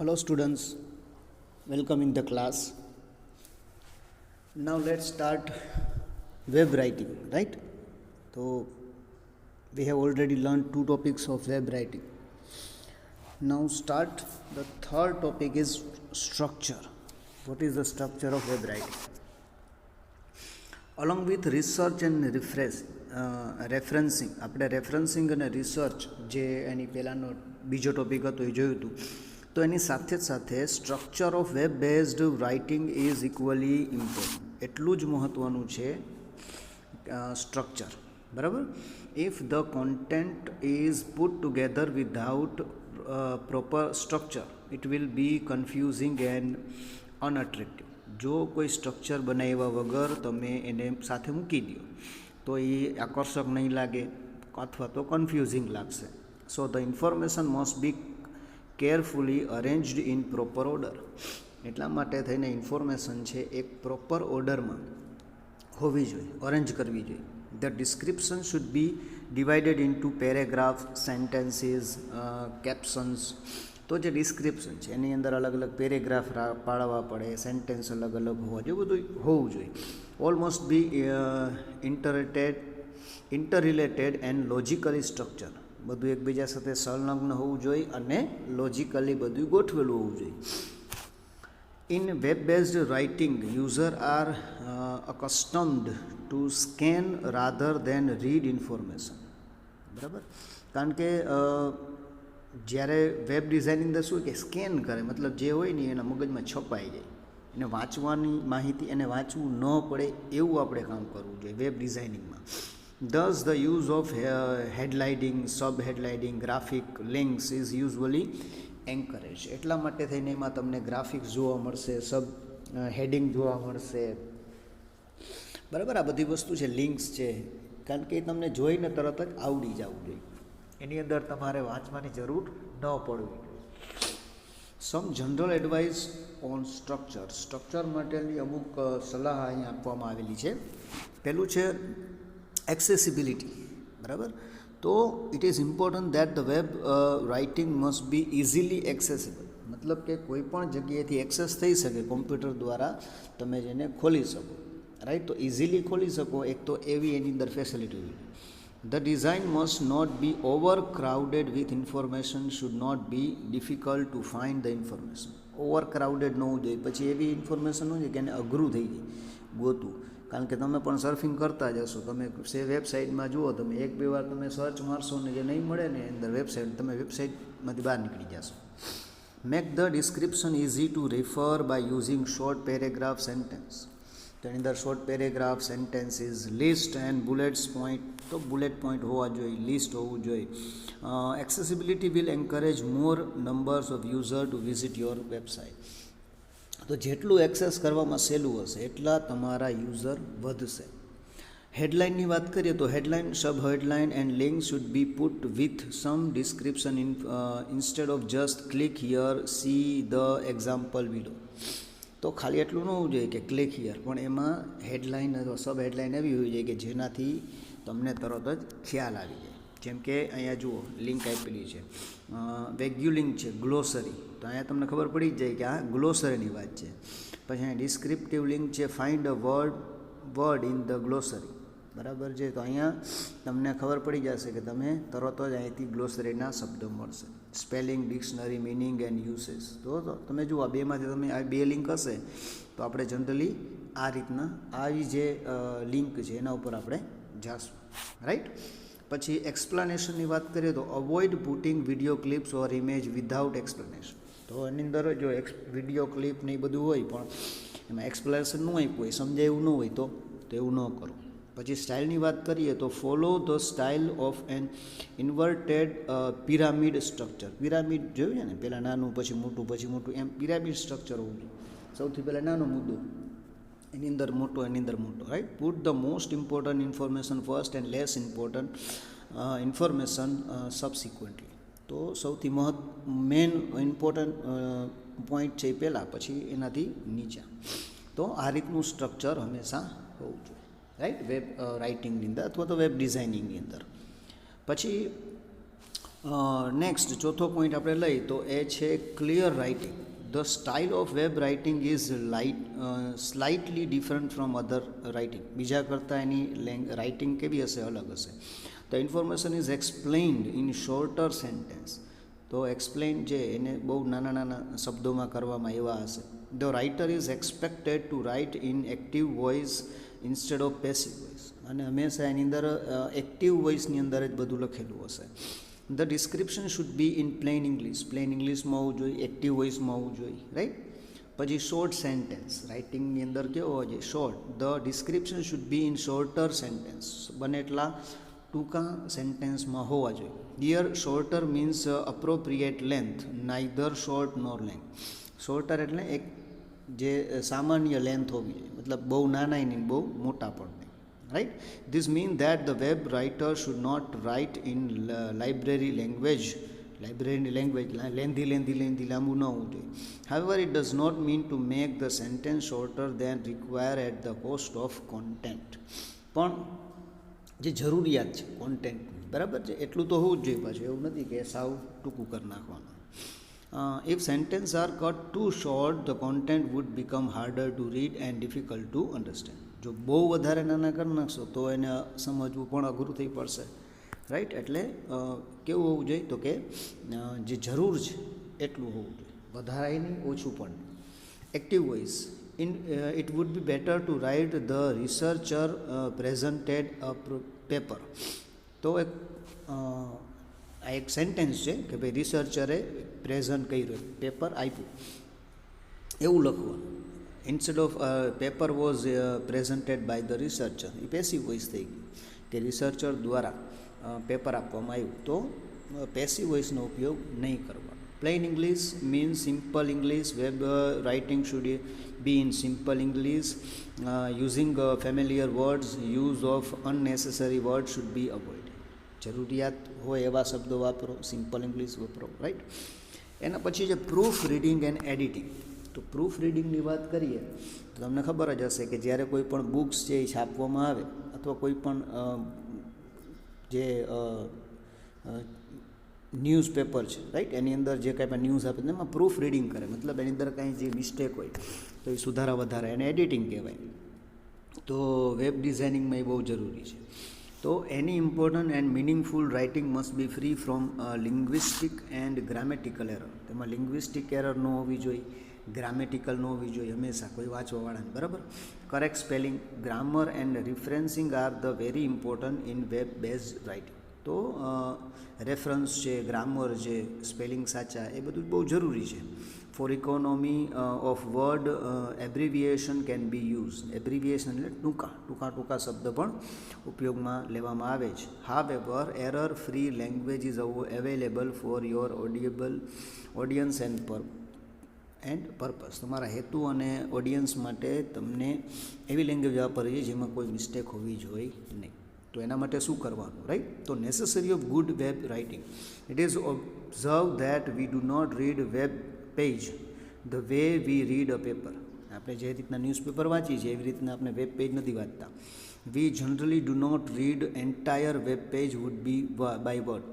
Hello students, welcome in the class. Now let's start web writing, right? So we have already learned two topics of web writing. Now start the third topic is structure. What is the structure of web writing? Along with research and referencing, આપણે રેફરન્સિંગ અને research જે એની પહેલાંનો બીજો topic હતો એ જોયું હતું. તો એની સાથે જ સાથે structure of web based writing is equally important. એટલું જ મહત્ત્વનું છે સ્ટ્રક્ચર, બરાબર. If the content is put together without proper structure it will be confusing and unattractive. જો કોઈ સ્ટ્રક્ચર બનાવ્યા વગર તમે એને સાથે મૂકી દો તો એ આકર્ષક નહીં લાગે અથવા તો કન્ફ્યુઝિંગ લાગશે. So the information must be carefully arranged in proper order. એટલા માટે થઈને ઇન્ફોર્મેશન છે એક પ્રોપર ઓર્ડરમાં હોવી જોઈએ, અરેન્જ કરવી જોઈએ. The description should B divided into paragraph, sentences, captions. તો જે ડિસ્ક્રિપ્શન છે એની અંદર અલગ અલગ પેરેગ્રાફ પાડવા પડે, સેન્ટેન્સ અલગ અલગ હોવા જોઈએ, બધું હોવું જોઈએ. Almost be interrelated and logically structure. બધું એકબીજા સાથે સંલગ્ન હોવું જોઈએ અને લોજિકલી બધું ગોઠવેલું હોવું જોઈએ. In web based writing user are accustomed to scan rather than read information, બરાબર. કારણ કે જ્યારે વેબ ડિઝાઇનની અંદર શું કે સ્કેન કરે, મતલબ જે હોય ને એના મગજમાં છપાઈ જાય, એને વાંચવાની માહિતી એને વાંચવું ન પડે એવું આપણે કામ કરવું જોઈએ web ડિઝાઇનિંગમાં. Thus the use of headlining, sub-headlining, graphic links is usually encouraged. એટલા માટે થઈને એમાં તમને ગ્રાફિક્સ જોવા મળશે, સબ હેડિંગ જોવા મળશે, બરાબર. આ બધી વસ્તુ છે, લિંક્સ છે, કારણ કે એ તમને જોઈને તરત જ આવડી જવું જોઈએ, એની અંદર તમારે વાંચવાની જરૂર ન પડવી. Some general advice on structure. Structure માટેની અમુક સલાહ અહીંયા આપવામાં આવેલી છે. પહેલું છે એક્સેસિબિલિટી, બરાબર. તો it is important that the web writing must B easily accessible. મતલબ કે કોઈ પણ જગ્યાએથી એક્સેસ થઈ શકે, કોમ્પ્યુટર દ્વારા તમે જેને ખોલી શકો, રાઈટ. તો ઇઝીલી ખોલી શકો, એક તો એવી એની અંદર ફેસિલિટી હોય. The design must not be overcrowded with information, should not be difficult to find the information. ઓવરક્રાઉડેડ ન હોવું જોઈએ, પછી એવી ઇન્ફોર્મેશન હોય કે એને અઘરું થઈ જાય ગોતું. કારણ કે તમે પણ સર્ફિંગ કરતા જશો, તમે વેબસાઇટમાં જુઓ, તમે એક બે વાર તમે સર્ચ મારશો ને જે નહીં મળે ને અંદર વેબસાઇટ, તમે વેબસાઇટમાંથી બહાર નીકળી જશો. Make the description easy to refer by using short paragraph, sentence. તો એની અંદર short paragraph, sentences, list and bullets point. તો બુલેટ પોઈન્ટ હોવા જોઈએ, લિસ્ટ હોવું જોઈએ. Accessibility will encourage more numbers of user to visit your website. તો જેટલું એક્સેસ કરવામાં સહેલું હશે એટલા તમારા યુઝર વધશે. હેડલાઇનની વાત કરીએ તો headline, sub headline and link should be put with some description instead of just click here, see the example below. તો ખાલી એટલું ન હોવું જોઈએ કે ક્લિક હિયર, પણ એમાં હેડલાઇન અથવા સબ હેડલાઇન એવી હોવી જોઈએ કે જેનાથી તમને તરત જ ખ્યાલ આવી જાય. જેમ કે અહીંયા જુઓ લિંક આપેલી છે, વેગ્યુ લિંક છે, ગ્લોસરી. તો અહીંયા તમને ખબર પડી જ જાય કે આ ગ્લોસરીની વાત છે. પછી અહીંયા ડિસ્ક્રિપ્ટિવ લિંક છે, find a word in the glossary, બરાબર છે. તો અહીંયા તમને ખબર પડી જશે કે તમે તરત જ અહીંથી ગ્લોસરીના શબ્દો મળશે. Spelling, dictionary, meaning and uses. તો તમે જુઓ આ બેમાંથી તમે આ બે લિંક હશે તો આપણે જનરલી આ રીતના આવી જે લિંક છે એના ઉપર આપણે જાશું, રાઈટ. પછી એક્સપ્લેનેશનની વાત કરીએ તો અવોઇડ પુટિંગ વિડીયો ક્લિપ્સ ઓર ઇમેજ વિધાઉટ એક્સપ્લેનેશન. તો એની અંદર જો વિડીયો ક્લિપ ને એ બધું હોય પણ એમાં એક્સપ્લેનેશન ન આપ્યું હોય, સમજાયું ન હોય તો એવું ન કરો. પછી સ્ટાઇલની વાત કરીએ તો follow the style of an inverted pyramid structure. Pyramid જોયું છે ને, પહેલાં નાનું પછી મોટું, એમ પિરામિડ સ્ટ્રક્ચર હોવું જોઈએ. સૌથી પહેલાં નાનો મુદ્દો, એની અંદર મોટો, right. Put the most important information first and less important information subsequently. તો સૌથી મેઇન ઇમ્પોર્ટન્ટ પોઈન્ટ છે એ પહેલાં, પછી એનાથી નીચા. તો આ રીતનું સ્ટ્રક્ચર હંમેશા હોવું જોઈએ, રાઈટ, વેબ રાઇટિંગની અંદર અથવા તો વેબ ડિઝાઇનિંગની અંદર. પછી નેક્સ્ટ ચોથો પોઈન્ટ આપણે લઈ તો એ છે clear writing. The style of web writing is slightly different from other writing. બીજા કરતાં એની રાઇટિંગ કેવી હશે? અલગ હશે. The information is explained in shorter sentence. તો એક્સપ્લેન જે એને બહુ નાના નાના શબ્દોમાં કરવામાં એવા હશે. The writer is expected to write in active voice instead of passive voice. અને હંમેશા એની અંદર એક્ટિવ વોઇસની અંદર જ બધું લખેલું હશે. The description should be in plane English. Plane ઇંગ્લિશમાં હોવું જોઈએ, એક્ટિવ વોઇસમાં હોવું જોઈએ, રાઈટ. પછી શોર્ટ સેન્ટેન્સ. રાઇટિંગની અંદર કેવો હોવો જોઈએ? Short. The description should be in shorter sentence. બને એટલા ટૂંકા સેન્ટેન્સમાં હોવા જોઈએ. Here shorter means appropriate length, neither short nor length. Shorter એટલે એક જે સામાન્ય લેન્થ હોવી જોઈએ, મતલબ બહુ નાના નહીં, બહુ મોટા પણ નહીં, right. This mean that the web writer should not write in library language. લાઇબ્રેરીની લેંગ્વેજ લેન્ધી લાંબુ ન હોવું જોઈએ. However it does not mean to make the sentence shorter than require at the cost of content. પણ જે જરૂરિયાત છે કોન્ટેન્ટની, બરાબર છે, એટલું તો હોવું જ જોઈએ. પાછું એવું નથી કે સાવ ટૂંકું કરી નાખવાનું. If sentence are cut too short the content would become harder to read and difficult to understand. જો બહુ વધારે નાના કરી નાખશો તો એને સમજવું પણ અઘરું થઈ પડશે, રાઈટ. એટલે કેવું હોવું જોઈએ? તો કે જે જરૂર છે એટલું હોવું જોઈએ, વધારે નહીં, ઓછું પણ નહીં. Active voice. It would be better to write the researcher presented a paper. તો આ એક સેન્ટેન્સ છે કે ભાઈ રિસર્ચરે પ્રેઝન્ટ કર્યું, પેપર આપ્યું, એવું લખવાનું. Instead of paper was presented by the researcher. એ પેસિવ વોઇસ થઈ ગયું કે રિસર્ચર દ્વારા પેપર આપવામાં આવ્યું. તો પેસિવ વોઇસનો ઉપયોગ નહીં કરવાનો. Plane English means simple English. Web writing should be in simple English. Using familiar words, use of unnecessary words should be avoided. જરૂરિયાત હોય એવા શબ્દો વાપરો, સિમ્પલ ઇંગ્લિશ વાપરો, રાઈટ. એના પછી જે પ્રૂફ રીડિંગ એન્ડ એડિટિંગ. તો પ્રૂફ રીડિંગની વાત કરીએ તો તમને ખબર જ હશે કે જ્યારે કોઈ પણ બુક્સ છે એ છાપવામાં આવે અથવા કોઈ પણ જે ન્યૂઝપેપર છે, રાઈટ, એની અંદર જે કાંઈ પણ ન્યૂઝ આપે એમાં પ્રૂફ રીડિંગ કરે. મતલબ એની અંદર કાંઈ જે મિસ્ટેક હોય તો એ સુધારા વધારે, એને એડિટિંગ કહેવાય. તો વેબ ડિઝાઇનિંગમાં એ બહુ જરૂરી છે. તો એની important and meaningful writing must be free from linguistic and grammatical error. તેમાં લિંગ્વિસ્ટિક એરર ન હોવી જોઈએ, ગ્રામેટિકલ ન હોવી જોઈએ હંમેશા કોઈ વાંચવાવાળાને, બરાબર. Correct spelling, grammar and referencing are the very important in web based writing. તો રેફરન્સ છે, ગ્રામર છે, સ્પેલિંગ સાચા, એ બધું બહુ જરૂરી છે. For economy of word abbreviation can be use. Abbreviation એટલે ટૂંકા શબ્દ પણ ઉપયોગમાં લેવામાં આવે છે. However error free language is available for your audience and purpose. તમારા હેતુ અને ઓડિયન્સ માટે તમને એવી લેંગ્વેજ વાપરવી છે જેમાં કોઈ મિસ્ટેક હોવી જોઈએ નહીં. તો એના માટે શું કરવાનું, રાઈટ? તો necessary of good web writing. It is observe that we do not read web page the way we read a paper. આપણે જે રીતના ન્યૂઝપેપર વાંચીએ છીએ એવી રીતના આપણે વેબ પેજ નથી વાંચતા. We generally do not read entire web page would be by word.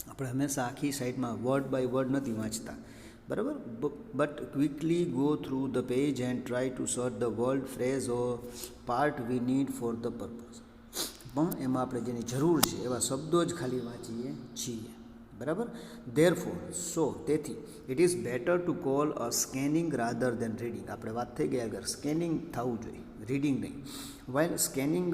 આપણે હંમેશા આખી સાઈડમાં વર્ડ બાય વર્ડ નથી વાંચતા, બરાબર. But quickly go through the page and try to search the word, phrase or part we need for the purpose. પણ એમાં આપણે જેની જરૂર છે એવા શબ્દો જ ખાલી વાંચીએ છીએ, બરાબર. ધેરફોર, સો, તેથી, it is better to call a scanning rather than reading. આપણે વાત થઈ ગઈ આગળ, સ્કેનિંગ થવું જોઈએ, રીડિંગ નહીં. While scanning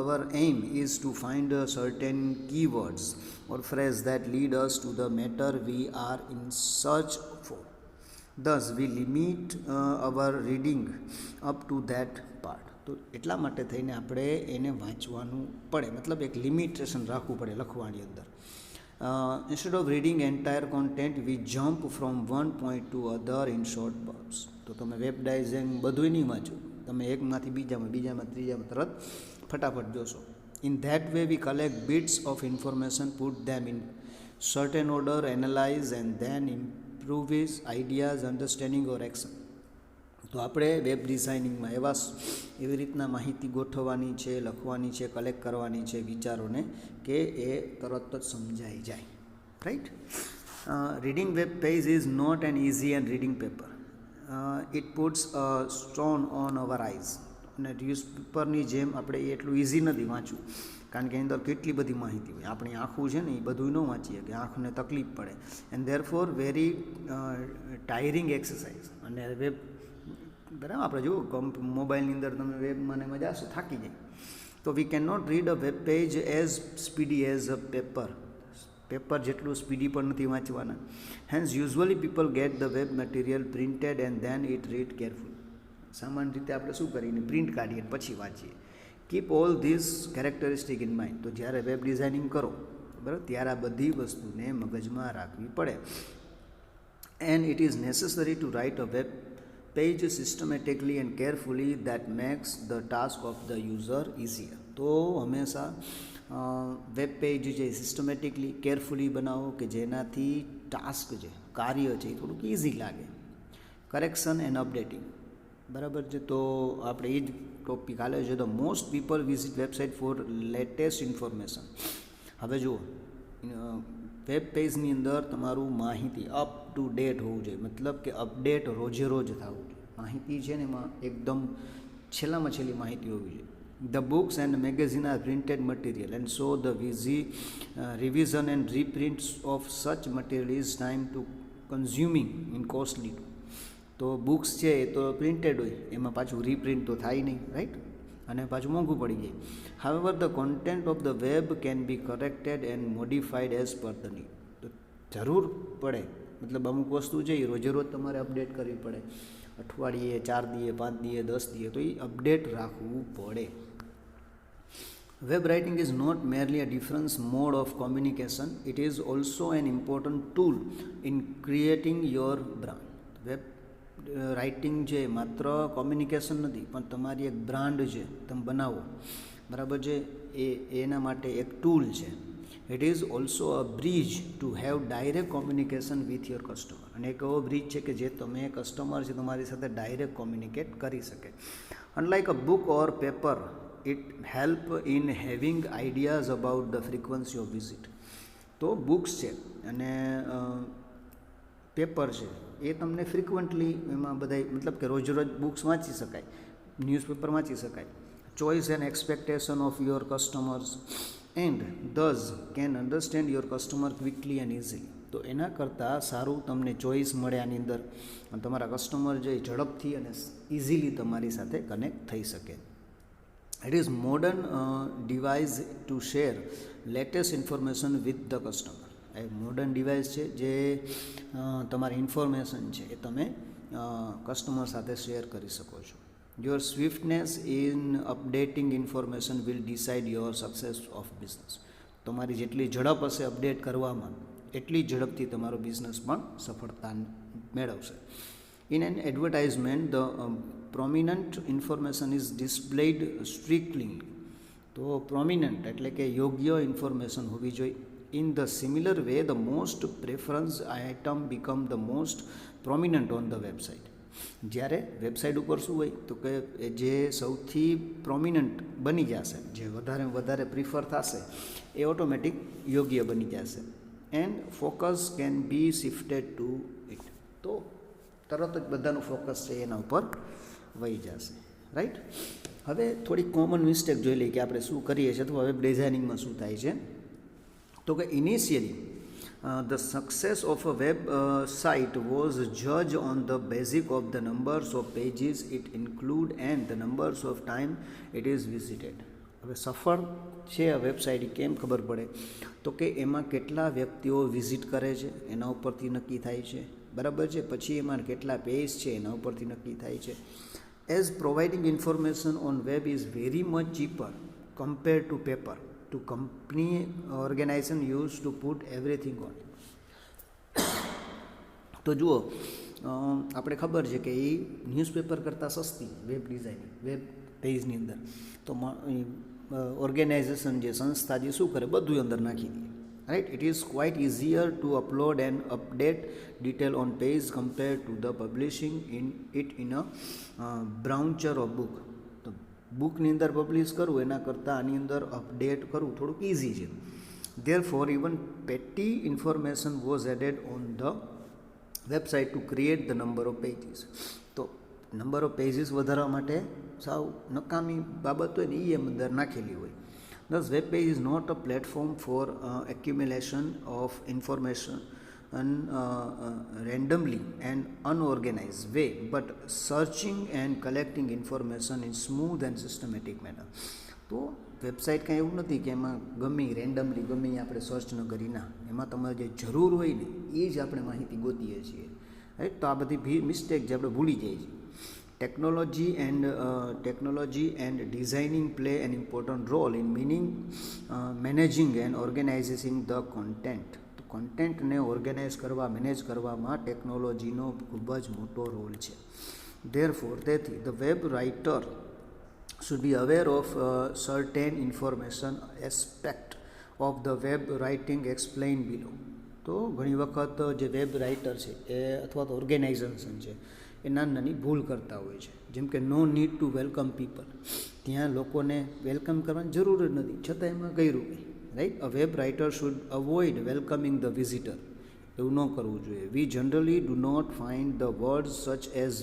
our aim is to find certain keywords or phrase that lead us to the matter we are in search for. Thus we limit our reading up to that part. તો એટલા માટે થઈને આપણે એને વાંચવાનું પડે, મતલબ એક લિમિટેશન રાખવું પડે લખવાની અંદર. Instead of reading entire content, we jump from one point to other in short bursts. તો તમે વેબ ડિઝાઇન બધું નહીં વાંચો, તમે એકમાંથી બીજામાં ત્રીજામાં તરત ફટાફટ જોશો. In that way, we collect bits of information, put them in certain order, analyze and then improvise ideas, understanding or action. તો આપણે વેબ ડિઝાઇનિંગમાં એવી રીતના માહિતી ગોઠવવાની છે, લખવાની છે, કલેક્ટ કરવાની છે વિચારોને કે એ તરત જ સમજાઈ જાય. right? Reading web page is not an easy and reading paper. It puts a stone on our eyes. અને ન્યૂઝપેપરની જેમ આપણે એટલું ઇઝી નથી વાંચવું, કારણ કે એની અંદર કેટલી બધી માહિતી હોય. આપણી આંખું છે ને એ બધું ન વાંચીએ કે આંખને તકલીફ પડે, and there four very ટાયરિંગ exercise. અને વેબ બરાબર આપણે જુઓ મોબાઈલની અંદર તમે વેબમાં ને મજા આવશે, થાકી જાય. તો we can not read a web page as speedy as a paper જેટલું સ્પીડી પણ નથી વાંચવાના. Hence usually people get the web material printed and then it read careful. સામાન્ય રીતે આપણે શું કરીને પ્રિન્ટ કાઢીએ પછી વાંચીએ. Keep all this characteristic in mind. તો જ્યારે વેબ ડિઝાઇનિંગ કરો બરાબર ત્યારે આ બધી વસ્તુને મગજમાં રાખવી પડે. And it is necessary two write a web page systematically and carefully that max the task of the user easier. તો હંમેશા વેબ પેજ જે સિસ્ટમેટિકલી કેરફુલી બનાવો કે જેનાથી ટાસ્ક છે, કાર્ય છે એ થોડુંક ઇઝી લાગે. કરેક્શન એન્ડ અપડેટિંગ બરાબર છે. તો આપણે એ જ ટોપિક હાલે છે. The most people visit website for latest information. હવે જુઓ વેબ પેજની અંદર તમારું માહિતી અપ ટુ ડેટ હોવું જોઈએ, મતલબ કે અપડેટ રોજે રોજ થવું જોઈએ. માહિતી છે ને એમાં એકદમ છેલ્લામાં છેલ્લી માહિતી હોવી જોઈએ. The books and magazine are printed material, and so the revision and reprints of such material is time to consuming in costly. તો બુક્સ છે એ તો પ્રિન્ટેડ હોય, એમાં પાછું રીપ્રિન્ટ તો થાય નહીં, રાઈટ, અને પાછું મોંઘું પડી જાય. However the content of the web can be corrected and modified as per the need. તો જરૂર પડે, મતલબ અમુક વસ્તુ છે એ રોજે રોજ તમારે અપડેટ કરવી પડે, અઠવાડિયે 4 દીએ 5 દીએ 10 દીએ, તો એ અપડેટ રાખવું પડે. Web writing is not merely a different mode of communication, it is also an important tool in creating your brand. Web writing છે માત્ર કોમ્યુનિકેશન નથી, પણ તમારી એક બ્રાન્ડ છે તમે બનાવો બરાબર છે, એના માટે એક ટૂલ છે. It is also a bridge to have direct communication with your customer. અને એક એવો બ્રિજ છે કે જે તમે કસ્ટમર છે તમારી સાથે ડાયરેક્ટ કોમ્યુનિકેટ કરી શકે. Unlike a book or paper, it help in having ideas about the frequency of visit. તો બુક્સ છે અને પેપર છે એ તમને ફ્રિકવન્ટલી એમાં બધા મતલબ કે રોજ રોજ બુક્સ વાંચી શકાય, ન્યૂઝપેપર વાંચી શકાય. Choice and expectation of your customers and this can understand your customer quickly and easily. તો એના કરતાં સારું તમને ચોઇસ મળે આની અંદર, અને તમારા કસ્ટમર જે ઝડપથી અને ઇઝીલી તમારી સાથે કનેક્ટ થઈ શકે. It is modern device to share latest information with the customer. A modern device છે જે તમારી ઇન્ફોર્મેશન છે એ તમે કસ્ટમર સાથે શેર કરી શકો છો. Your swiftness in updating information will decide your success of business. તમારી જેટલી ઝડપ હશે અપડેટ કરવામાં, એટલી ઝડપથી તમારો બિઝનેસ પણ સફળતા મેળવશે. In an advertisement, the prominent information is displayed strictly. તો પ્રોમિનન્ટ એટલે કે યોગ્ય ઇન્ફોર્મેશન હોવી જોઈએ. In the similar way, the most preference item become the most prominent on the website. જ્યારે વેબસાઇટ ઉપર શું હોય તો કે જે સૌથી પ્રોમિનન્ટ બની જશે, જે વધારે પ્રિફર થશે એ ઓટોમેટિક યોગ્ય બની જશે. And focus can be shifted two it. તો તરત જ બધાનું ફોકસ છે એના ઉપર વહી જશે, રાઈટ. હવે થોડી કોમન મિસ્ટેક જોઈ લઈએ કે આપણે શું કરીએ છીએ અથવા વેબ ડિઝાઇનિંગમાં શું થાય છે. તો કે initially the success of a web site was જજ on the basic of the numbers of pages it include and the numbers of time it is visited. હવે સફળ છે આ વેબસાઇટ કેમ ખબર પડે તો કે એમાં કેટલા વ્યક્તિઓ વિઝિટ કરે છે એના ઉપરથી નક્કી થાય છે, બરાબર છે. પછી એમાં કેટલા પેજ છે એના ઉપરથી નક્કી થાય છે. As providing information on web is very much cheaper compare to paper to company organisation use to put everything on. તો જુઓ આપણે ખબર છે કે એ ન્યૂઝપેપર કરતાં સસ્તી વેબ ડિઝાઇનિંગ વેબ પેજની અંદર. તો ઓર્ગેનાઇઝેશન જે સંસ્થા જે શું કરે બધું અંદર નાખી દે, right. It is quite easier to upload and update detail on page compared to the publishing in a browser or book. તો બુકની અંદર પબ્લિશ કરવું એના કરતાં આની અંદર અપડેટ કરવું થોડુંક ઇઝી છે. Therefore, even petty information was added on the website to create the number of pages. તો નંબર ઓફ પેજીસ વધારવા માટે સાવ નકામી બાબત હોય ને એ અંદર નાખેલી હોય. Thus, web page is not a platform for accumulation of information randomly and unorganized way, but searching and collecting information in smooth and systematic manner. તો વેબસાઇટ કાંઈ એવું નથી કે એમાં ગમે રેન્ડમલી ગમે આપણે સર્ચ ન કરી, ના, એમાં તમારે જે જરૂર હોય ને એ જ આપણે માહિતી ગોતીએ છીએ, રાઈટ. તો આ બધી મિસ્ટેક જે આપણે ભૂલી જઈએ છીએ. Technology and designing play an important role in managing and organizing the content. તો કોન્ટેન્ટને ઓર્ગેનાઇઝ કરવા, મેનેજ કરવામાં ટેકનોલોજીનો ખૂબ જ મોટો રોલ છે. Therefore, તેથી the web writer should be aware of certain information aspect of the web writing explained below. તો ઘણી વખત જે વેબ રાઇટર છે એ અથવા તો ઓર્ગેનાઇઝેશન છે એ નાની ભૂલ કરતા હોય છે. જેમ કે no need to welcome people, ત્યાં લોકોને વેલકમ કરવાની જરૂર જ નથી, છતાં એમાં કર્યું કંઈ, right. A web writer should avoid welcoming the visitor. એવું ન કરવું જોઈએ. We generally do not find the words such as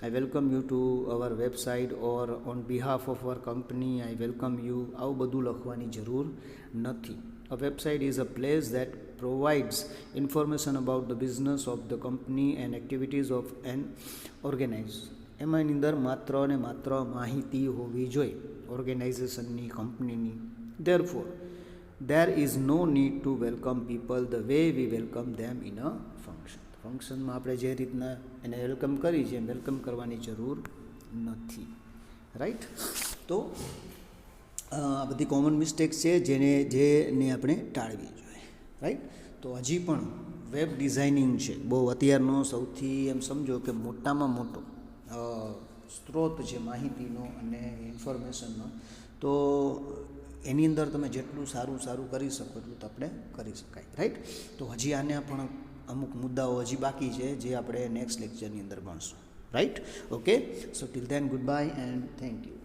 I welcome you to our website or on behalf of our company I welcome you. આવું બધું લખવાની જરૂર નથી. A website is a place that provides information about the business of the company and activities of an organization. એમાંની અંદર માત્ર ને માત્ર માહિતી હોવી જોઈએ ઓર્ગેનાઇઝેશનની, કંપનીની. Therefore, there is no need to welcome people the way we welcome them in a function. ફંક્શનમાં આપણે જે રીતના એને વેલકમ કરી છે એમ વેલકમ કરવાની જરૂર નથી, રાઈટ. તો આ બધી કોમન મિસ્ટેક્સ છે જેને આપણે ટાળવી જોઈએ, રાઈટ. તો હજી પણ વેબ ડિઝાઇનિંગ છે બહુ અત્યારનો સૌથી એમ સમજો કે મોટામાં મોટો સ્ત્રોત છે માહિતીનો અને ઇન્ફોર્મેશનનો. તો એની અંદર તમે જેટલું સારું કરી શકો એટલું તો આપણે કરી શકાય, રાઈટ. તો હજી આને પણ અમુક મુદ્દાઓ હજી બાકી છે જે આપણે નેક્સ્ટ લેક્ચરની અંદર ભણશું, right. Okay, so till then good bye and thank you.